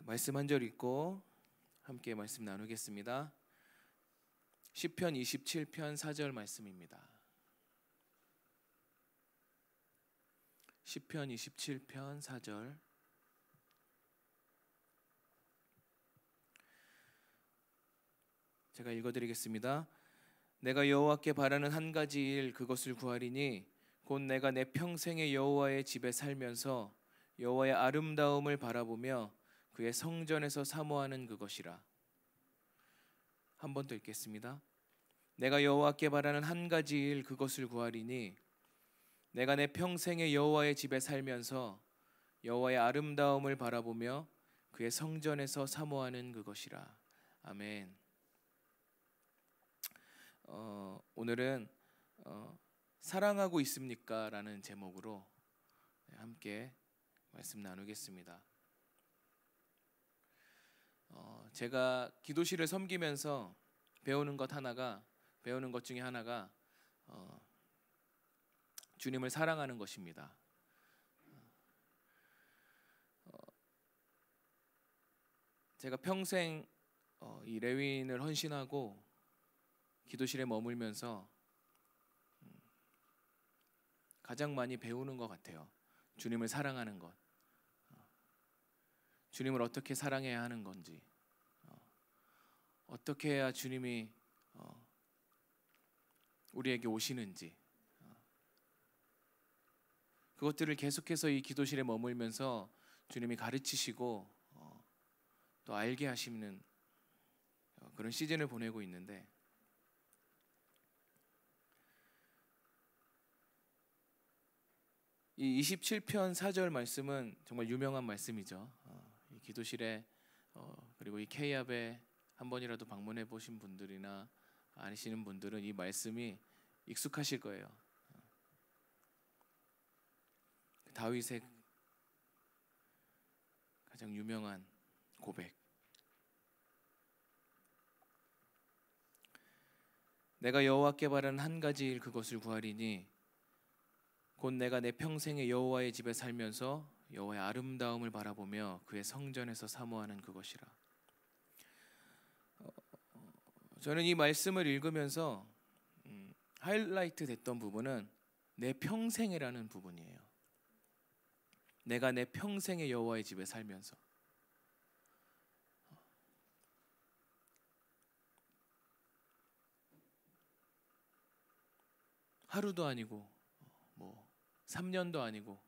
말씀 한 절 읽고 함께 말씀 나누겠습니다. 시편 27편 4절 말씀입니다. 시편 27편 4절. 제가 읽어드리겠습니다. 내가 여호와께 바라는 한 가지 일 그것을 구하리니 곧 내가 내 평생의 여호와의 집에 살면서 여호와의 아름다움을 바라보며 그의 성전에서 사모하는 그것이라. 한 번 더 읽겠습니다. 내가 여호와께 바라는 한 가지 일 그것을 구하리니 내가 내 평생의 여호와의 집에 살면서 여호와의 아름다움을 바라보며 그의 성전에서 사모하는 그것이라. 아멘. 오늘은 사랑하고 있습니까? 라는 제목으로 함께 말씀 나누겠습니다. 제가 기도실을 섬기면서 배우는 것 중에 하나가 주님을 사랑하는 것입니다. 제가 평생 이 레위인을 헌신하고 기도실에 머물면서 가장 많이 배우는 것 같아요. 주님을 사랑하는 것, 주님을 어떻게 사랑해야 하는 건지, 어떻게 해야 주님이 우리에게 오시는지, 그것들을 계속해서 이 기도실에 머물면서 주님이 가르치시고 또 알게 하시는 그런 시즌을 보내고 있는데, 이 27편 4절 말씀은 정말 유명한 말씀이죠. 이 기도실에 그리고 이 K압에 한 번이라도 방문해 보신 분들이나 아시는 분들은 이 말씀이 익숙하실 거예요. 다윗의 가장 유명한 고백. 내가 여호와께 바라는 한 가지 일 그것을 구하리니 곧 내가 내 평생의 여호와의 집에 살면서 여호와의 아름다움을 바라보며 그의 성전에서 사모하는 그것이라. 저는 이 말씀을 읽으면서 하이라이트 됐던 부분은 내 평생이라는 부분이에요. 내가 내 평생의 여호와의 집에 살면서 하루도 아니고 3년도 아니고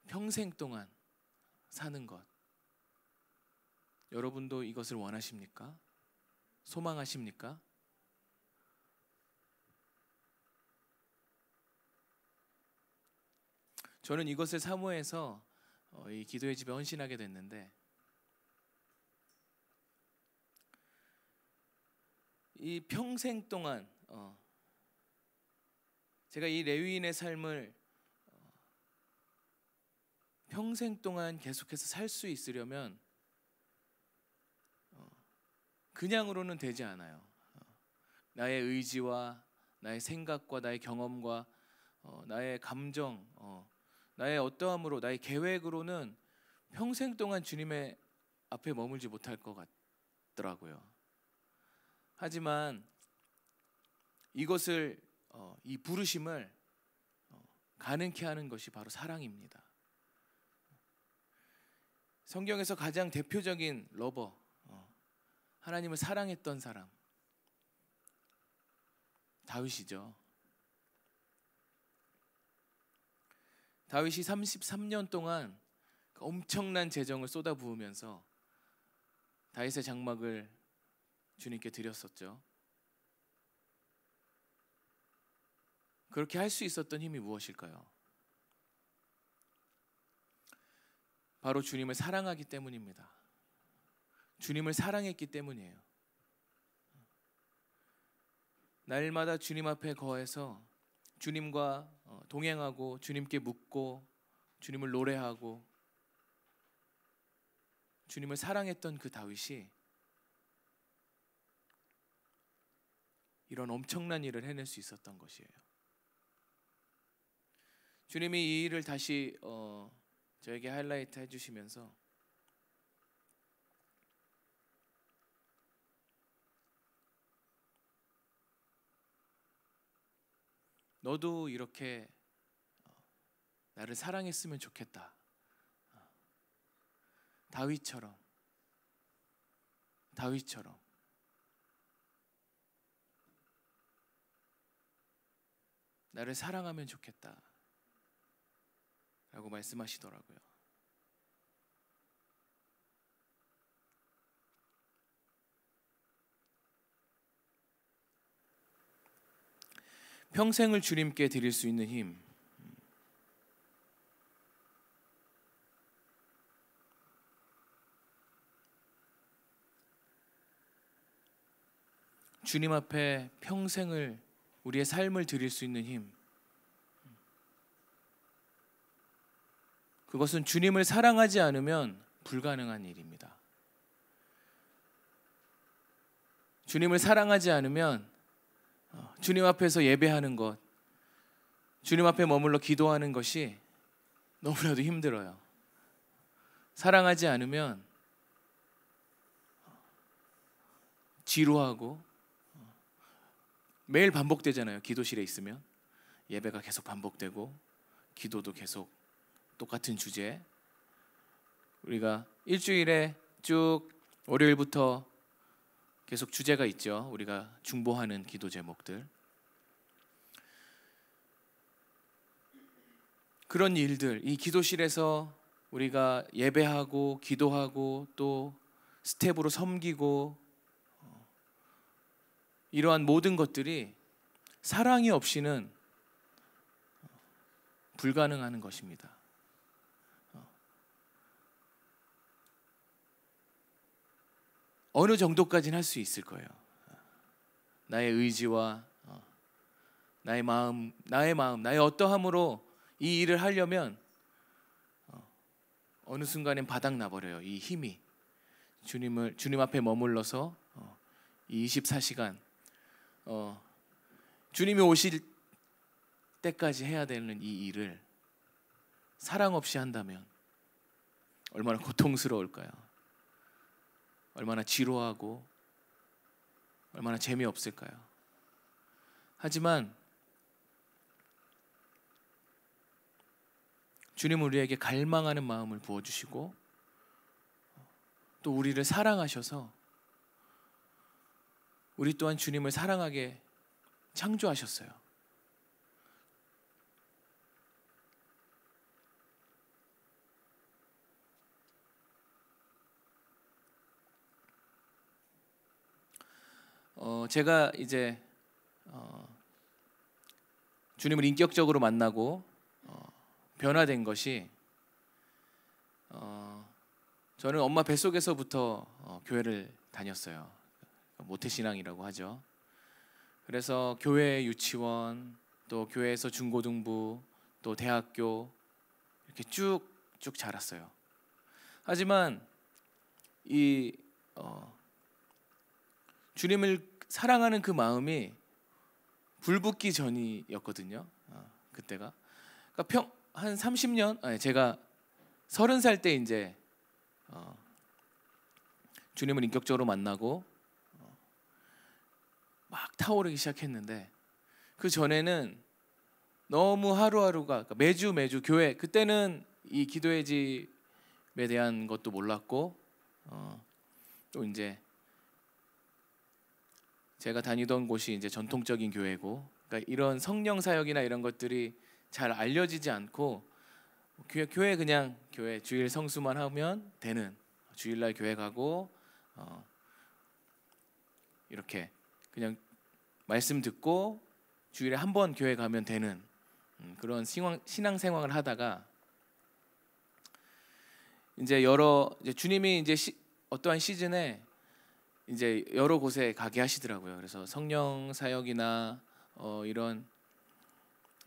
평생 동안 사는 것, 여러분도 이것을 원하십니까? 소망하십니까? 저는 이것을 사모해서 이 기도의 집에 헌신하게 됐는데, 이 평생 동안 제가 이 레위인의 삶을 평생 동안 계속해서 살 수 있으려면 그냥으로는 되지 않아요. 나의 의지와 나의 생각과 나의 경험과 나의 감정, 나의 어떠함으로, 나의 계획으로는 평생 동안 주님의 앞에 머물지 못할 것 같더라고요. 하지만 이것을 이 부르심을 가능케 하는 것이 바로 사랑입니다. 성경에서 가장 대표적인 러버, 하나님을 사랑했던 사람, 다윗이죠. 다윗이 33년 동안 엄청난 재정을 쏟아부으면서 다윗의 장막을 주님께 드렸었죠. 그렇게 할 수 있었던 힘이 무엇일까요? 바로 주님을 사랑하기 때문입니다. 주님을 사랑했기 때문이에요. 날마다 주님 앞에 거해서 주님과 동행하고 주님께 묻고 주님을 노래하고 주님을 사랑했던 그 다윗이 이런 엄청난 일을 해낼 수 있었던 것이에요. 주님이 이 일을 다시 저에게 하이라이트 해주시면서 너도 이렇게 나를 사랑했으면 좋겠다. 다윗처럼 나를 사랑하면 좋겠다 라고 말씀하시더라고요. 평생을 주님께 드릴 수 있는 힘, 주님 앞에 평생을 우리의 삶을 드릴 수 있는 힘, 그것은 주님을 사랑하지 않으면 불가능한 일입니다. 주님을 사랑하지 않으면 주님 앞에서 예배하는 것, 주님 앞에 머물러 기도하는 것이 너무나도 힘들어요. 사랑하지 않으면 지루하고, 매일 반복되잖아요. 기도실에 있으면 예배가 계속 반복되고 기도도 계속 똑같은 주제. 우리가 일주일에 쭉 월요일부터 계속 주제가 있죠. 우리가 중보하는 기도 제목들. 그런 일들, 이 기도실에서 우리가 예배하고 기도하고 또 스텝으로 섬기고, 이러한 모든 것들이 사랑이 없이는 불가능한 것입니다. 어느 정도까지는 할 수 있을 거예요. 나의 의지와 나의 마음, 나의 어떠함으로 이 일을 하려면 어느 순간엔 바닥 나버려요. 이 힘이 주님 앞에 머물러서 이 24시간 주님이 오실 때까지 해야 되는 이 일을 사랑 없이 한다면 얼마나 고통스러울까요? 얼마나 지루하고 얼마나 재미없을까요? 하지만 주님은 우리에게 갈망하는 마음을 부어주시고 또 우리를 사랑하셔서 우리 또한 주님을 사랑하게 창조하셨어요. 제가 이제 주님을 인격적으로 만나고 변화된 것이, 저는 엄마 뱃속에서부터 교회를 다녔어요. 모태신앙이라고 하죠. 그래서 교회 유치원, 또 교회에서 중고등부, 또 대학교 이렇게 쭉쭉 자랐어요. 하지만 이 주님을 사랑하는 그 마음이 불붙기 전이었거든요. 그때가 그러니까 한 30년, 제가 30살 때 이제 주님을 인격적으로 만나고 막 타오르기 시작했는데, 그 전에는 너무 하루하루가, 그러니까 매주 교회, 그때는 이 기도의 집에 대한 것도 몰랐고, 또 이제 제가 다니던 곳이 이제 전통적인 교회고, 그러니까 이런 성령 사역이나 이런 것들이 잘 알려지지 않고, 교회 그냥 교회 주일 성수만 하면 되는, 주일날 교회 가고 이렇게 그냥 말씀 듣고 주일에 한 번 교회 가면 되는 그런 신앙 생활을 하다가, 이제 주님이 이제 어떠한 시즌에 이제 여러 곳에 가게 하시더라고요. 그래서 성령 사역이나 이런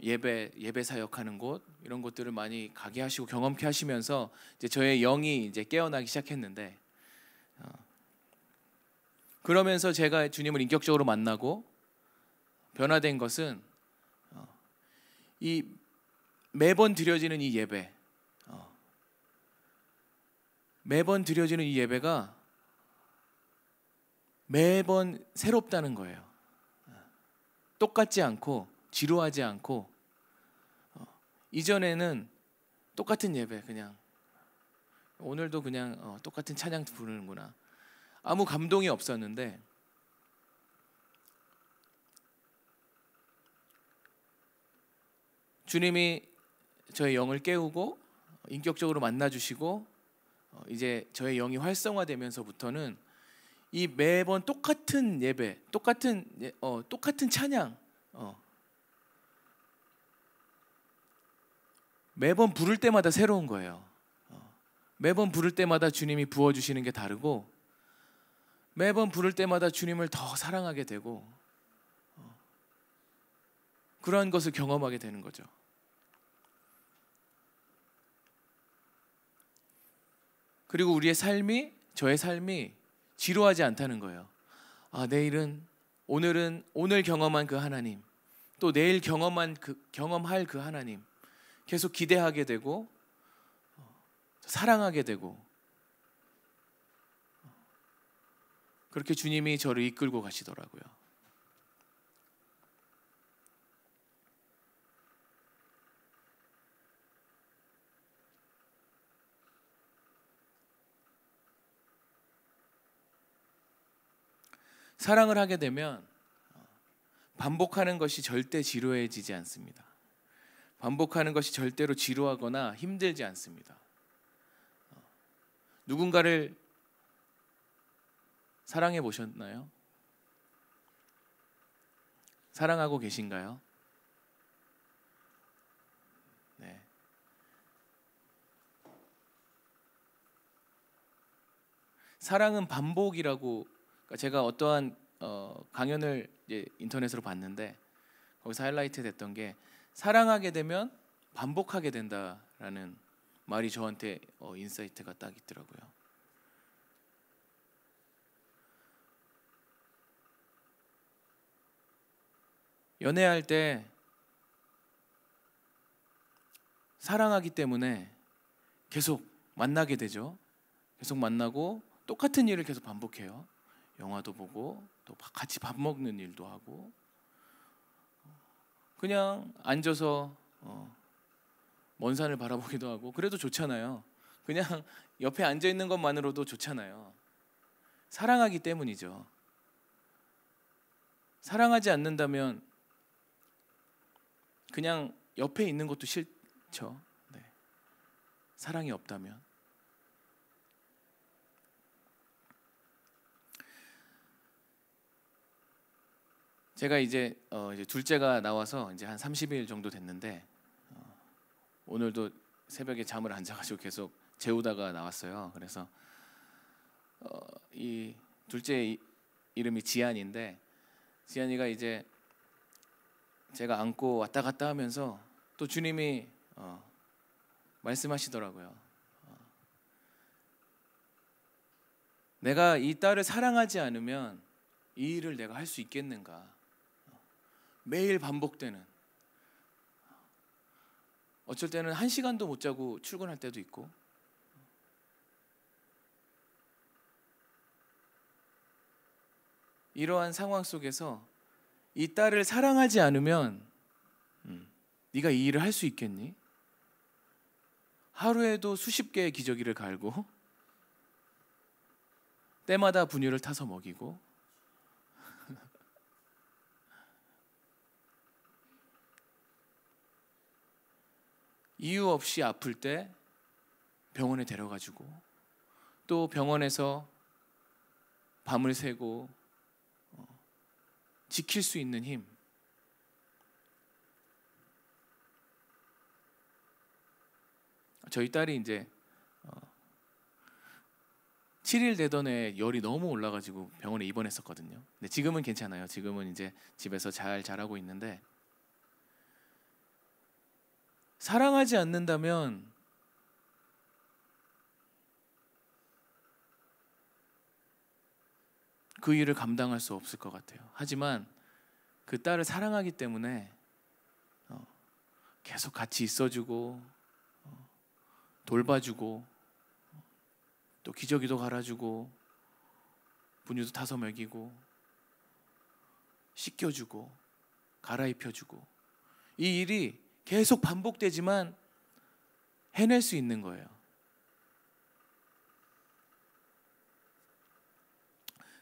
예배 사역하는 곳, 이런 곳들을 많이 가게 하시고 경험케 하시면서 이제 저의 영이 이제 깨어나기 시작했는데, 그러면서 제가 주님을 인격적으로 만나고 변화된 것은 이 매번 드려지는 이 예배, 매번 드려지는 이 예배가 매번 새롭다는 거예요. 똑같지 않고 지루하지 않고 이전에는 똑같은 예배 그냥 오늘도 그냥 똑같은 찬양 부르는구나 아무 감동이 없었는데 주님이 저의 영을 깨우고 인격적으로 만나주시고 이제 저의 영이 활성화되면서부터는 이 매번 똑같은 예배, 똑같은 찬양, 매번 부를 때마다 새로운 거예요. 매번 부를 때마다 주님이 부어주시는 게 다르고 매번 부를 때마다 주님을 더 사랑하게 되고 그러한 것을 경험하게 되는 거죠. 그리고 저의 삶이 지루하지 않다는 거예요. 오늘 경험한 그 하나님, 또 내일 경험할 그 하나님 계속 기대하게 되고 사랑하게 되고 그렇게 주님이 저를 이끌고 가시더라고요. 사랑을 하게 되면 반복하는 것이 절대 지루해지지 않습니다. 반복하는 것이 절대로 지루하거나 힘들지 않습니다. 누군가를 사랑해 보셨나요? 사랑하고 계신가요? 네. 사랑은 반복이라고 제가 어떠한 강연을 이제 인터넷으로 봤는데 거기서 하이라이트 됐던 게 사랑하게 되면 반복하게 된다라는 말이 저한테 인사이트가 딱 있더라고요. 연애할 때 사랑하기 때문에 계속 만나게 되죠. 계속 만나고 똑같은 일을 계속 반복해요. 영화도 보고 또 같이 밥 먹는 일도 하고 그냥 앉아서 먼 산을 바라보기도 하고 그래도 좋잖아요. 그냥 옆에 앉아 있는 것만으로도 좋잖아요. 사랑하기 때문이죠. 사랑하지 않는다면 그냥 옆에 있는 것도 싫죠. 네. 사랑이 없다면. 제가 이제 둘째가 나와서 이제 한 30일 정도 됐는데 오늘도 새벽에 잠을 안 자가지고 계속 재우다가 나왔어요. 그래서 이 둘째 이름이 지안인데 지안이가 이제 제가 안고 왔다 갔다 하면서 또 주님이 말씀하시더라고요. 내가 이 딸을 사랑하지 않으면 이 일을 내가 할 수 있겠는가? 매일 반복되는 어쩔 때는 1시간도 못 자고 출근할 때도 있고 이러한 상황 속에서 이 딸을 사랑하지 않으면 네가 이 일을 할 수 있겠니? 하루에도 수십 개의 기저귀를 갈고 때마다 분유를 타서 먹이고 이유 없이 아플 때 병원에 데려가주고 또 병원에서 밤을 새고 지킬 수 있는 힘 저희 딸이 이제 7일 되던 애 열이 너무 올라가지고 병원에 입원했었거든요. 근데 지금은 괜찮아요. 지금은 이제 집에서 잘 자라고 있는데 사랑하지 않는다면 그 일을 감당할 수 없을 것 같아요. 하지만 그 딸을 사랑하기 때문에 계속 같이 있어주고 돌봐주고 또 기저귀도 갈아주고 분유도 타서 먹이고 씻겨주고 갈아입혀주고 이 일이 계속 반복되지만 해낼 수 있는 거예요.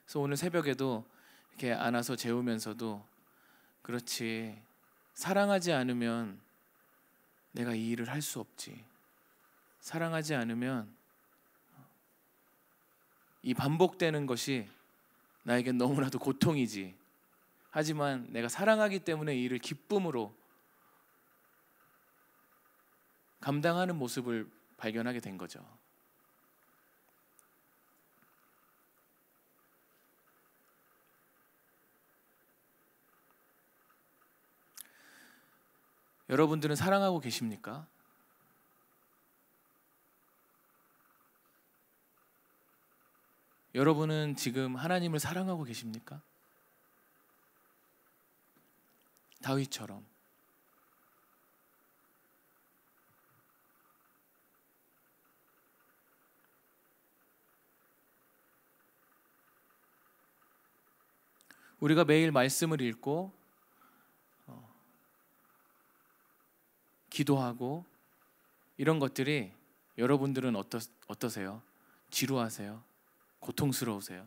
그래서 오늘 새벽에도 이렇게 안아서 재우면서도 그렇지, 사랑하지 않으면 내가 이 일을 할 수 없지. 사랑하지 않으면 이 반복되는 것이 나에겐 너무나도 고통이지. 하지만 내가 사랑하기 때문에 이 일을 기쁨으로 감당하는 모습을 발견하게 된 거죠. 여러분들은 사랑하고 계십니까? 여러분은 지금 하나님을 사랑하고 계십니까? 다윗처럼. 우리가 매일 말씀을 읽고 기도하고 이런 것들이 여러분들은 어떠세요? 지루하세요? 고통스러우세요?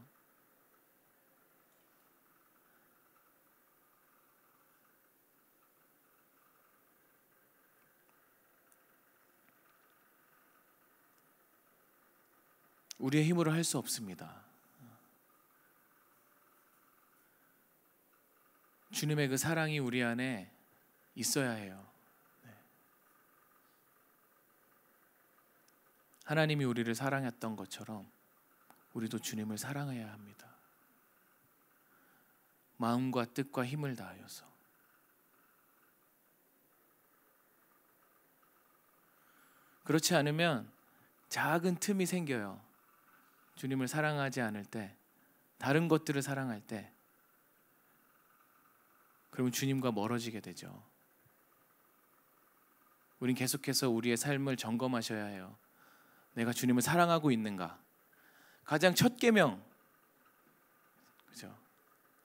우리의 힘으로 할 수 없습니다. 주님의 그 사랑이 우리 안에 있어야 해요. 하나님이 우리를 사랑했던 것처럼 우리도 주님을 사랑해야 합니다. 마음과 뜻과 힘을 다하여서. 그렇지 않으면 작은 틈이 생겨요. 주님을 사랑하지 않을 때, 다른 것들을 사랑할 때, 그러면 주님과 멀어지게 되죠. 우린 계속해서 우리의 삶을 점검하셔야 해요. 내가 주님을 사랑하고 있는가? 가장 첫 계명, 그죠?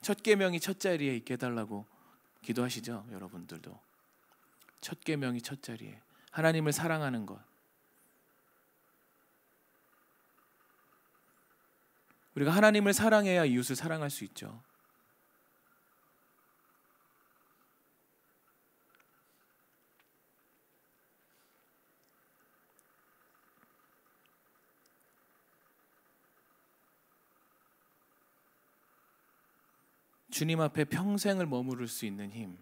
첫 계명이 첫 자리에 있게 해달라고 기도하시죠, 여러분들도. 첫 계명이 첫 자리에, 하나님을 사랑하는 것. 우리가 하나님을 사랑해야 이웃을 사랑할 수 있죠. 주님 앞에 평생을 머무를 수 있는 힘.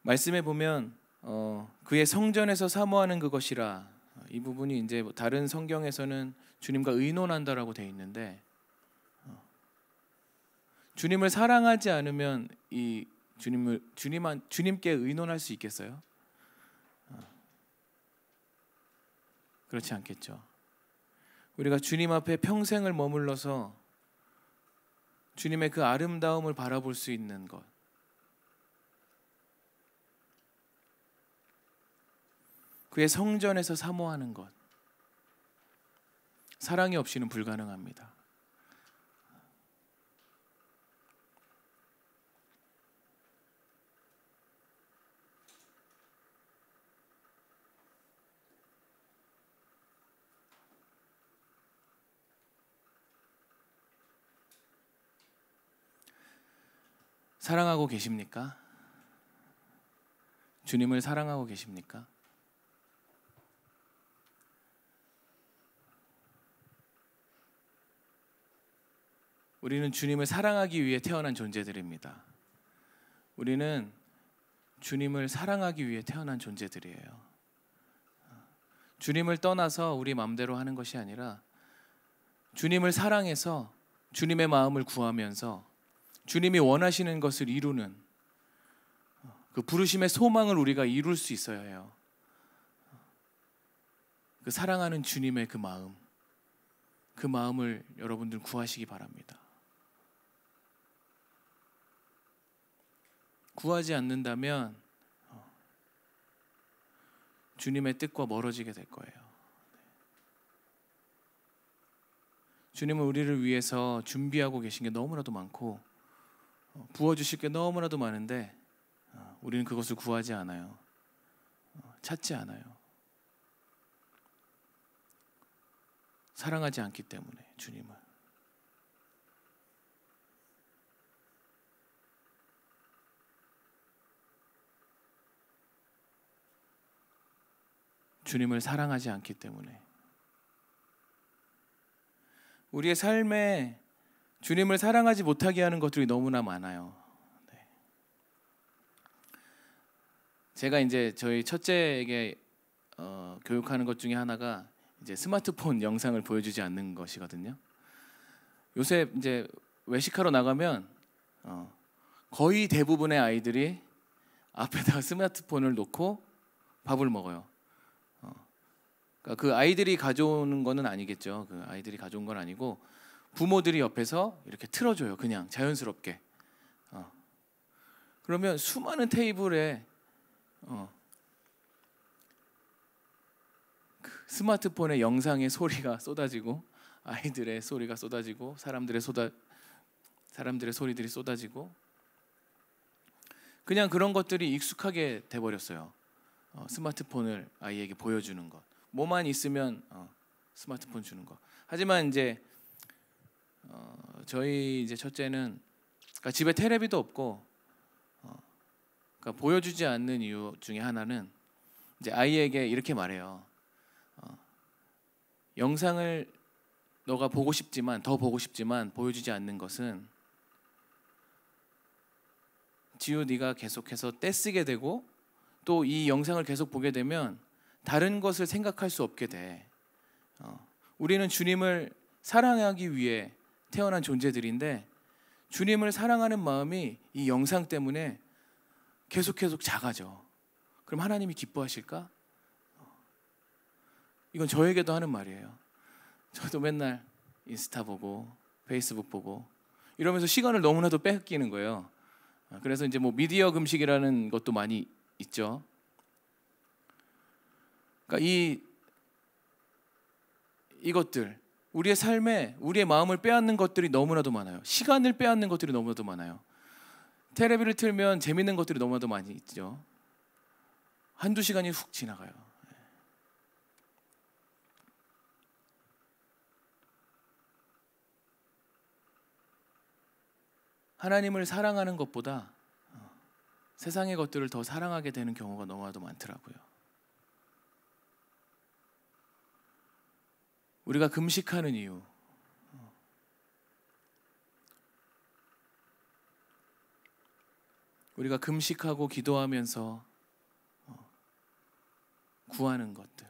말씀에 보면 그의 성전에서 사모하는 그것이라, 이 부분이 이제 다른 성경에서는 주님과 의논한다라고 되어 있는데, 주님을 사랑하지 않으면 이 주님께 의논할 수 있겠어요? 그렇지 않겠죠. 우리가 주님 앞에 평생을 머물러서 주님의 그 아름다움을 바라볼 수 있는 것, 그의 성전에서 사모하는 것, 사랑이 없이는 불가능합니다. 사랑하고 계십니까? 주님을 사랑하고 계십니까? 우리는 주님을 사랑하기 위해 태어난 존재들입니다. 우리는 주님을 사랑하기 위해 태어난 존재들이에요. 주님을 떠나서 우리 마음대로 하는 것이 아니라 주님을 사랑해서 주님의 마음을 구하면서 주님이 원하시는 것을 이루는 그 부르심의 소망을 우리가 이룰 수 있어야 해요. 그 사랑하는 주님의 그 마음을 여러분들 구하시기 바랍니다. 구하지 않는다면 주님의 뜻과 멀어지게 될 거예요. 주님은 우리를 위해서 준비하고 계신 게 너무나도 많고 부어주실 게 너무나도 많은데 우리는 그것을 구하지 않아요. 찾지 않아요. 사랑하지 않기 때문에 주님을. 주님을 사랑하지 않기 때문에. 우리의 삶에 주님을 사랑하지 못하게 하는 것들이 너무나 많아요. 네. 제가 이제 저희 첫째에게 교육하는 것 중에 하나가 이제 스마트폰 영상을 보여주지 않는 것이거든요. 요새 이제 외식하러 나가면 거의 대부분의 아이들이 앞에다가 스마트폰을 놓고 밥을 먹어요. 그러니까 그 아이들이 가져오는 거는 아니겠죠. 그 아이들이 가져온 건 아니고 부모들이 옆에서 이렇게 틀어줘요. 그냥 자연스럽게. 그러면 수많은 테이블에 그 스마트폰의 영상의 소리가 쏟아지고 아이들의 소리가 쏟아지고 사람들의 소리들이 쏟아지고 그냥 그런 것들이 익숙하게 돼버렸어요. 스마트폰을 아이에게 보여주는 것. 뭐만 있으면 스마트폰 주는 거. 하지만 이제 저희 이제 첫째는 그러니까 집에 테레비도 없고 그러니까 보여주지 않는 이유 중에 하나는 이제 아이에게 이렇게 말해요. 영상을 너가 보고 싶지만 더 보고 싶지만 보여주지 않는 것은 지우 네가 계속해서 떼쓰게 되고 또 이 영상을 계속 보게 되면 다른 것을 생각할 수 없게 돼. 우리는 주님을 사랑하기 위해 태어난 존재들인데 주님을 사랑하는 마음이 이 영상 때문에 계속 작아져. 그럼 하나님이 기뻐하실까? 이건 저에게도 하는 말이에요. 저도 맨날 인스타 보고 페이스북 보고 이러면서 시간을 너무나도 뺏기는 거예요. 그래서 이제 뭐 미디어 금식이라는 것도 많이 있죠. 그러니까 이것들 우리의 삶에 우리의 마음을 빼앗는 것들이 너무나도 많아요. 시간을 빼앗는 것들이 너무나도 많아요. 테레비를 틀면 재밌는 것들이 너무나도 많이 있죠. 한두 시간이 훅 지나가요. 하나님을 사랑하는 것보다 세상의 것들을 더 사랑하게 되는 경우가 너무나도 많더라고요. 우리가 금식하는 이유, 우리가 금식하고 기도하면서 구하는 것들,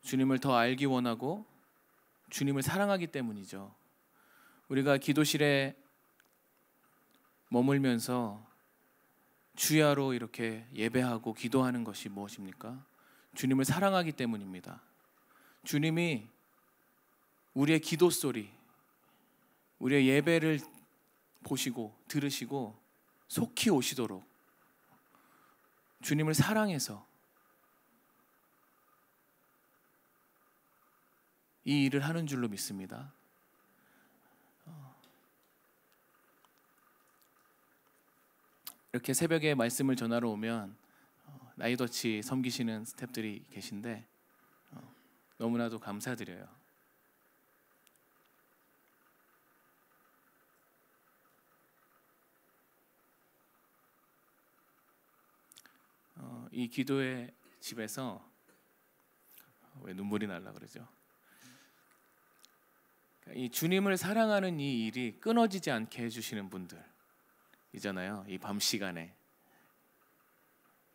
주님을 더 알기 원하고 주님을 사랑하기 때문이죠. 우리가 기도실에 머물면서 주야로 이렇게 예배하고 기도하는 것이 무엇입니까? 주님을 사랑하기 때문입니다. 주님이 우리의 기도 소리, 우리의 예배를 보시고 들으시고 속히 오시도록 주님을 사랑해서 이 일을 하는 줄로 믿습니다. 이렇게 새벽에 말씀을 전하러 오면 나이더치 섬기시는 스태프들이 계신데 너무나도 감사드려요. 이 기도의 집에서 왜 눈물이 날라 그러죠? 이 주님을 사랑하는 이 일이 끊어지지 않게 해주시는 분들 이잖아요. 이 밤 시간에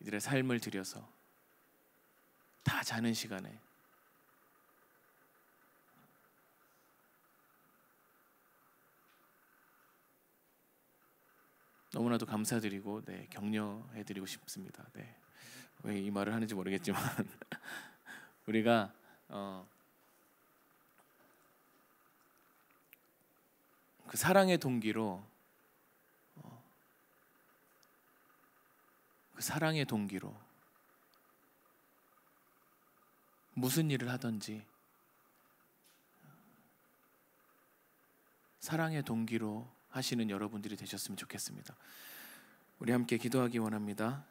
이들의 삶을 들여서 다 자는 시간에 너무나도 감사드리고 격려해드리고 싶습니다. 왜 이 말을 하는지 모르겠지만 우리가 그 사랑의 동기로 무슨 일을 하든지 사랑의 동기로 하시는 여러분들이 되셨으면 좋겠습니다. 우리 함께 기도하기 원합니다.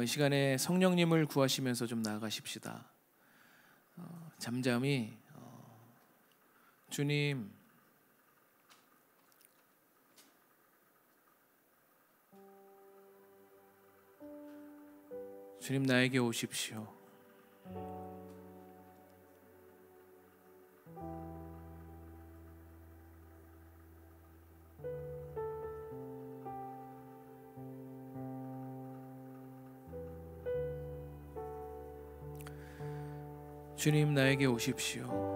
이 시간에 성령님을 구하시면서 좀 나아가십시다. 잠잠히 주님, 주님 나에게 오십시오. 주님 나에게 오십시오.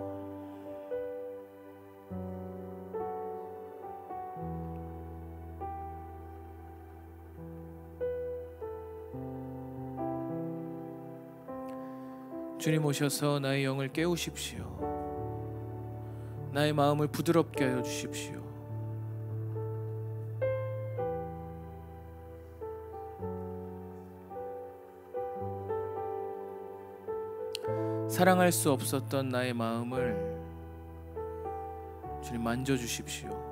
주님 오셔서 나의 영을 깨우십시오. 나의 마음을 부드럽게 하여 주십시오. 사랑할 수 없었던 나의 마음을 주님 만져주십시오.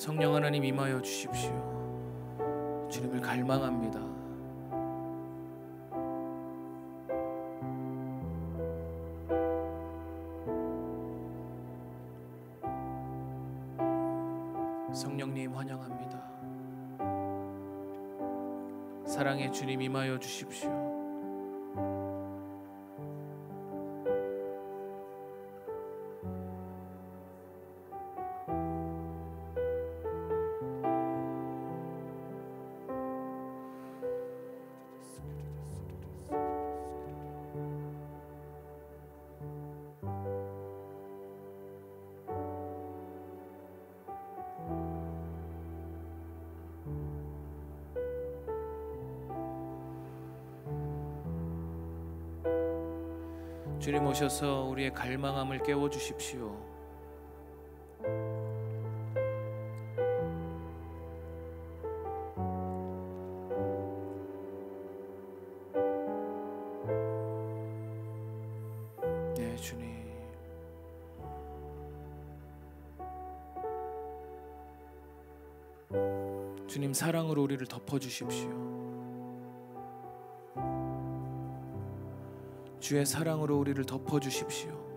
성령 하나님 임하여 주십시오. 주님을 갈망합니다. 성령님 환영합니다. 사랑의 주님 임하여 주십시오. 주님 오셔서 우리의 갈망함을 깨워주십시오. 네, 주님. 주님 사랑으로 우리를 덮어주십시오. 주의 사랑으로 우리를 덮어주십시오.